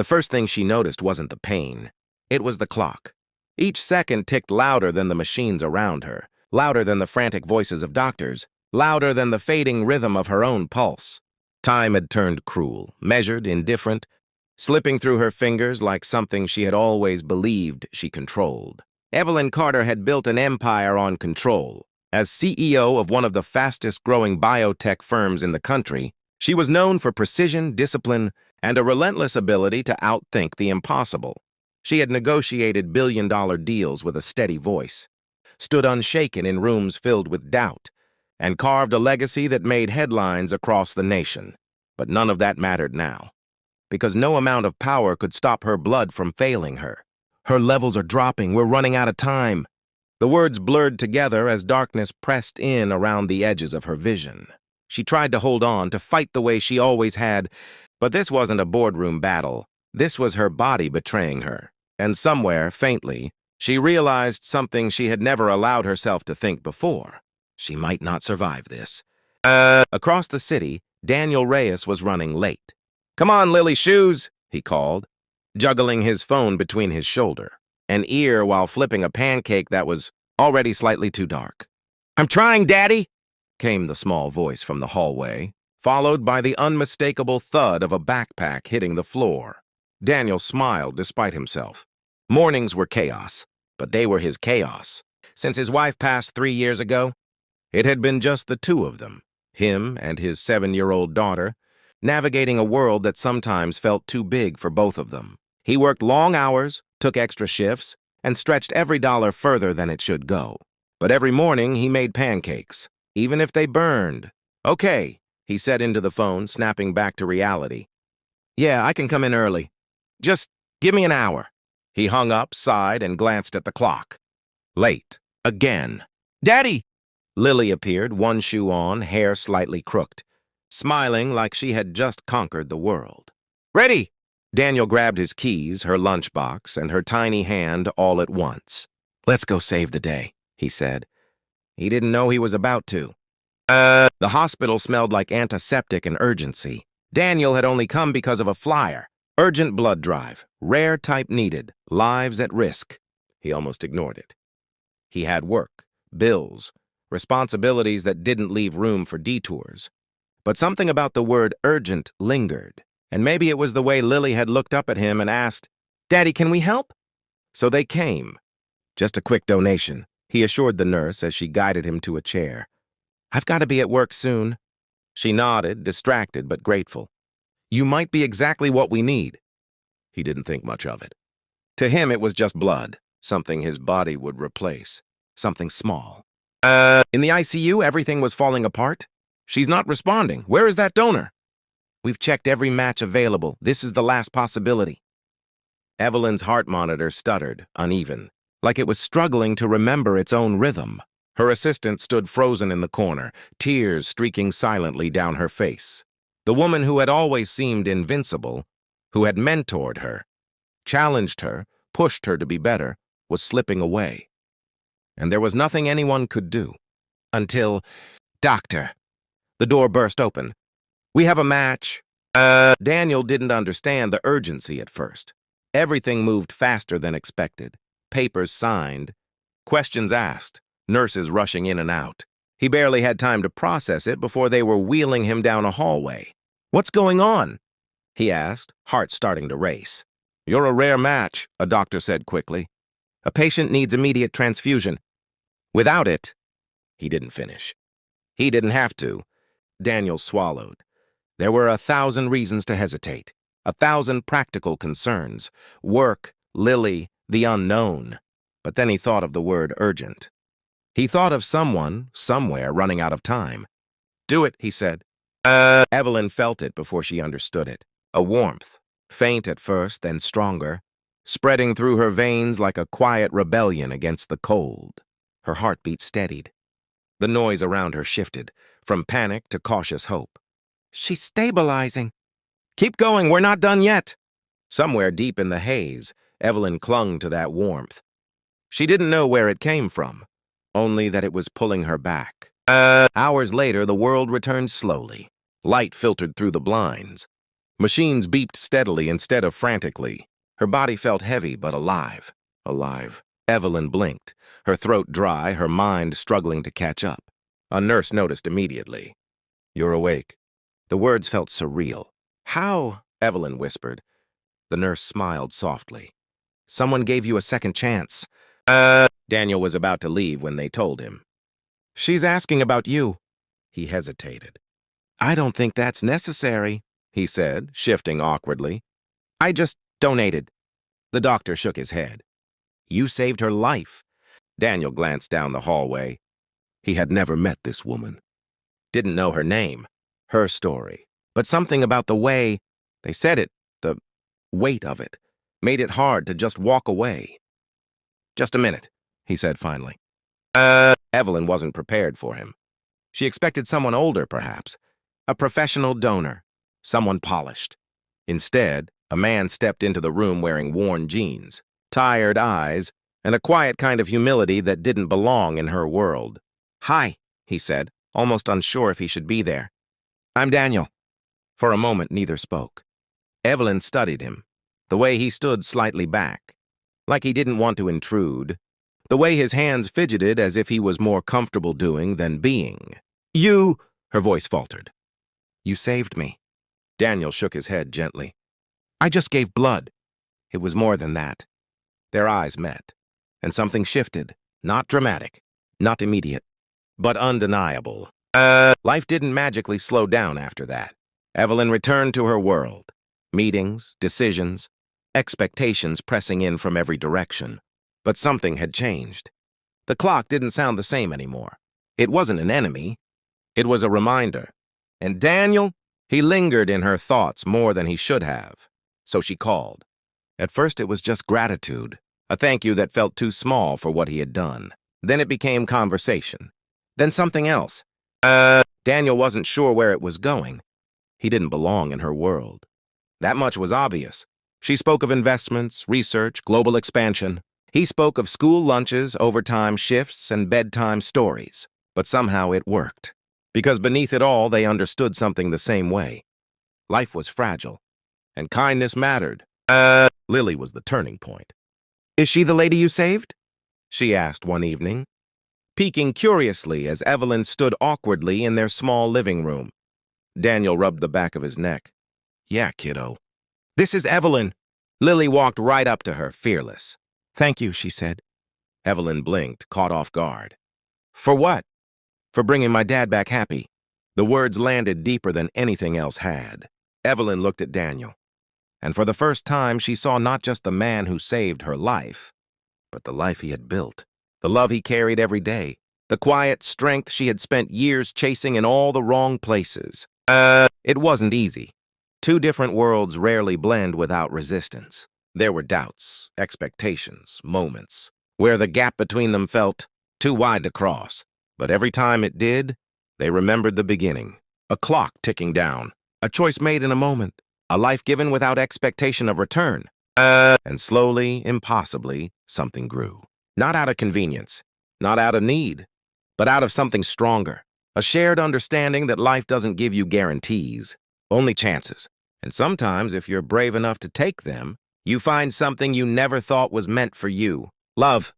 The first thing she noticed wasn't the pain. It was the clock. Each second ticked louder than the machines around her, louder than the frantic voices of doctors, louder than the fading rhythm of her own pulse. Time had turned cruel, measured, indifferent, slipping through her fingers like something she had always believed she controlled. Evelyn Carter had built an empire on control. As CEO of one of the fastest-growing biotech firms in the country, she was known for precision, discipline, and a relentless ability to outthink the impossible. She had negotiated billion-dollar deals with a steady voice, stood unshaken in rooms filled with doubt, and carved a legacy that made headlines across the nation. But none of that mattered now, because no amount of power could stop her blood from failing her. Her levels are dropping. We're running out of time. The words blurred together as darkness pressed in around the edges of her vision. She tried to hold on, to fight the way she always had, but this wasn't a boardroom battle. This was her body betraying her. And somewhere, faintly, she realized something she had never allowed herself to think before. She might not survive this. Across the city, Daniel Reyes was running late. "Come on, Lily Shoes," he called, juggling his phone between his shoulder, an ear while flipping a pancake that was already slightly too dark. "I'm trying, Daddy," came the small voice from the hallway, followed by the unmistakable thud of a backpack hitting the floor. Daniel smiled despite himself. Mornings were chaos, but they were his chaos. Since his wife passed 3 years ago, it had been just the two of them, him and his 7-year-old daughter, navigating a world that sometimes felt too big for both of them. He worked long hours, took extra shifts, and stretched every dollar further than it should go. But every morning he made pancakes, even if they burned. "Okay," he said into the phone, snapping back to reality. "Yeah, I can come in early. Just give me an hour." He hung up, sighed, and glanced at the clock. Late. Again. "Daddy!" Lily appeared, one shoe on, hair slightly crooked, smiling like she had just conquered the world. "Ready!" Daniel grabbed his keys, her lunchbox, and her tiny hand all at once. "Let's go save the day," he said. He didn't know he was about to. The hospital smelled like antiseptic and urgency. Daniel had only come because of a flyer. Urgent blood drive, rare type needed, lives at risk. He almost ignored it. He had work, bills, responsibilities that didn't leave room for detours. But something about the word urgent lingered. And maybe it was the way Lily had looked up at him and asked, "Daddy, can we help?" So they came. "Just a quick donation," he assured the nurse as she guided him to a chair. "I've got to be at work soon." She nodded, distracted but grateful. "You might be exactly what we need." He didn't think much of it. To him, it was just blood, something his body would replace, something small. In the ICU, everything was falling apart. "She's not responding. Where is that donor?" "We've checked every match available. This is the last possibility." Evelyn's heart monitor stuttered, uneven, like it was struggling to remember its own rhythm. Her assistant stood frozen in the corner, tears streaking silently down her face. The woman who had always seemed invincible, who had mentored her, challenged her, pushed her to be better, was slipping away. And there was nothing anyone could do. Until, "Doctor." The door burst open. "We have a match." Daniel didn't understand the urgency at first. Everything moved faster than expected. Papers signed, questions asked, nurses rushing in and out. He barely had time to process it before they were wheeling him down a hallway. "What's going on?" he asked, heart starting to race. "You're a rare match," a doctor said quickly. "A patient needs immediate transfusion. Without it—" He didn't finish. He didn't have to. Daniel swallowed. There were 1,000 reasons to hesitate, 1,000 practical concerns. Work, Lily, the unknown. But then he thought of the word urgent. He thought of someone, somewhere, running out of time. "Do it," he said. Evelyn felt it before she understood it. A warmth, faint at first, then stronger, spreading through her veins like a quiet rebellion against the cold. Her heartbeat steadied. The noise around her shifted, from panic to cautious hope. "She's stabilizing." "Keep going, we're not done yet." Somewhere deep in the haze, Evelyn clung to that warmth. She didn't know where it came from, only that it was pulling her back. Hours later, the world returned slowly. Light filtered through the blinds. Machines beeped steadily instead of frantically. Her body felt heavy but alive. Alive. Evelyn blinked, her throat dry, her mind struggling to catch up. A nurse noticed immediately. "You're awake." The words felt surreal. "How?" Evelyn whispered. The nurse smiled softly. "Someone gave you a second chance." Daniel was about to leave when they told him. "She's asking about you." He hesitated. "I don't think that's necessary," he said, shifting awkwardly. "I just donated." The doctor shook his head. "You saved her life." Daniel glanced down the hallway. He had never met this woman. Didn't know her name, her story. But something about the way they said it, the weight of it, made it hard to just walk away. "Just a minute," he said finally. Evelyn wasn't prepared for him. She expected someone older, perhaps. A professional donor. Someone polished. Instead, a man stepped into the room wearing worn jeans, tired eyes, and a quiet kind of humility that didn't belong in her world. "Hi," he said, almost unsure if he should be there. "I'm Daniel." For a moment, neither spoke. Evelyn studied him, the way he stood slightly back, like he didn't want to intrude, the way his hands fidgeted as if he was more comfortable doing than being. "You," her voice faltered. "You saved me." Daniel shook his head gently. "I just gave blood." It was more than that. Their eyes met, and something shifted, not dramatic, not immediate, but undeniable. Life didn't magically slow down after that. Evelyn returned to her world. Meetings, decisions, expectations pressing in from every direction. But something had changed. The clock didn't sound the same anymore. It wasn't an enemy. It was a reminder. And Daniel, he lingered in her thoughts more than he should have. So she called. At first it was just gratitude, a thank you that felt too small for what he had done. Then it became conversation. Then something else. Daniel wasn't sure where it was going. He didn't belong in her world. That much was obvious. She spoke of investments, research, global expansion. He spoke of school lunches, overtime shifts, and bedtime stories. But somehow it worked. Because beneath it all, they understood something the same way. Life was fragile, and kindness mattered. Lily was the turning point. "Is she the lady you saved?" she asked one evening, peeking curiously as Evelyn stood awkwardly in their small living room. Daniel rubbed the back of his neck. "Yeah, kiddo." "This is Evelyn." Lily walked right up to her, fearless. "Thank you," she said. Evelyn blinked, caught off guard. "For what?" "For bringing my dad back happy." The words landed deeper than anything else had. Evelyn looked at Daniel, and for the first time she saw not just the man who saved her life, but the life he had built, the love he carried every day, the quiet strength she had spent years chasing in all the wrong places. It wasn't easy. Two different worlds rarely blend without resistance. There were doubts, expectations, moments, where the gap between them felt too wide to cross. But every time it did, they remembered the beginning. A clock ticking down, a choice made in a moment, a life given without expectation of return. And slowly, impossibly, something grew. Not out of convenience, not out of need, but out of something stronger. A shared understanding that life doesn't give you guarantees, only chances. And sometimes, if you're brave enough to take them, you find something you never thought was meant for you. Love.